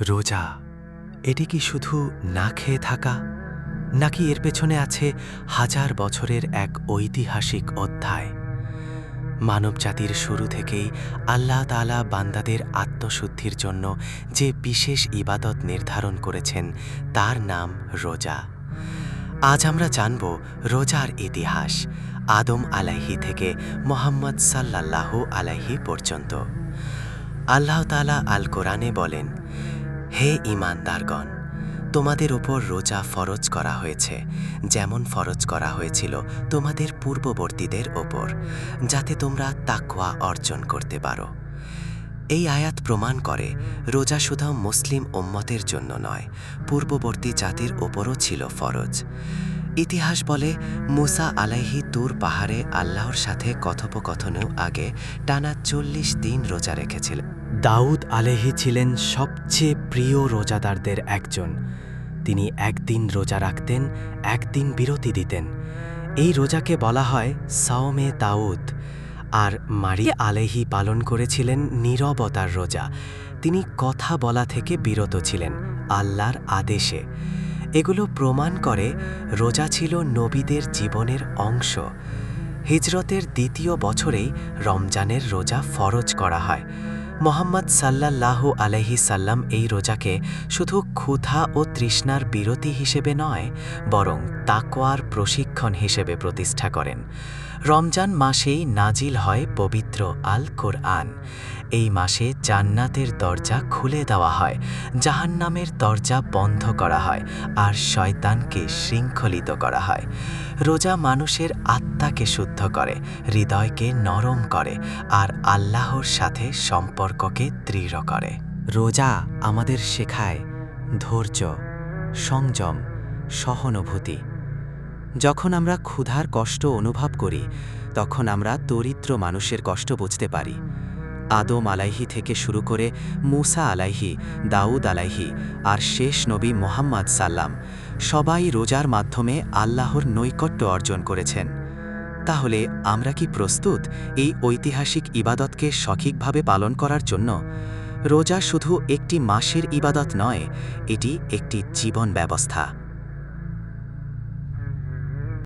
রোজা এটি কি শুধু না খেয়ে থাকা, নাকি এর পেছনে আছে হাজার বছরের এক ঐতিহাসিক অধ্যায়? মানবজাতির শুরু থেকেই আল্লাহ তাআলা বান্দাদের আত্মশুদ্ধির জন্য যে বিশেষ ইবাদত নির্ধারণ করেছেন তার নাম রোজা। আজ আমরা জানব রোজার ইতিহাস, আদম আলাইহি থেকে মুহাম্মদ সাল্লাল্লাহু আলাইহি পর্যন্ত। আল্লাহ তাআলা আল কোরআনে বলেন, হে ঈমানদারগণ, তোমাদের ওপর রোজা ফরজ করা হয়েছে, যেমন ফরজ করা হয়েছিল তোমাদের পূর্ববর্তীদের ওপর, যাতে তোমরা তাকওয়া অর্জন করতে পারো। এই আয়াত প্রমাণ করে রোজা শুধু মুসলিম উম্মতের জন্য নয়, পূর্ববর্তী জাতির ওপরও ছিল ফরজ। ইতিহাস বলে, মুসা আলাইহি তুর পাহাড়ে আল্লাহর সাথে কথোপকথনেও আগে টানা ৪০ দিন রোজা রেখেছিলেন। দাউদ আলাইহি ছিলেন সবচেয়ে প্রিয় রোজাদারদের একজন। তিনি একদিন রোজা রাখতেন, একদিন বিরতি দিতেন। এই রোজাকে বলা হয় সাওমে দাউদ। আর মারিয়া আলাইহি পালন করেছিলেন নীরবতার রোজা। তিনি কথা বলা থেকে বিরত ছিলেন আল্লাহর আদেশে। এগুলো প্রমাণ করে রোজা ছিল নবীদের জীবনের অংশ। হিজরতের দ্বিতীয় বছরেই রমজানের রোজা ফরজ করা হয়। মুহাম্মদ সাল্লাল্লাহু আলাইহি সাল্লাম এই রোজাকে শুধু ক্ষুধা ও তৃষ্ণার বিরতি হিসেবে নয়, বরং তাকওয়ার প্রশিক্ষণ হিসেবে প্রতিষ্ঠা করেন। রমজান মাসেই নাজিল হয় পবিত্র আল কোরআন। এই মাসে জান্নাতের দরজা খুলে দেওয়া হয়, জাহান্নামের দরজা বন্ধ করা হয়, আর শয়তানকে শৃঙ্খলিত করা হয়। রোজা মানুষের আত্মাকে শুদ্ধ করে, হৃদয়কে নরম করে, আর আল্লাহর সাথে সম্পর্ককে দৃঢ় করে। রোজা আমাদের শেখায় ধৈর্য, সংযম, সহানুভূতি। যখন আমরা ক্ষুধার কষ্ট অনুভব করি, তখন আমরা দরিদ্র মানুষের কষ্ট বুঝতে পারি। আদম আলাইহি থেকে শুরু করে মুসা আলাইহি, দাউদ আলাইহি, আর শেষ নবী মুহাম্মদ সাল্লাম, সবাই রোজার মাধ্যমে আল্লাহর নৈকট্য অর্জন করেছেন। তাহলে আমরা কি প্রস্তুত এই ঐতিহাসিক ইবাদতকে সঠিকভাবে পালন করার জন্য? রোজা শুধু একটি মাসের ইবাদত নয়, এটি একটি জীবন ব্যবস্থা।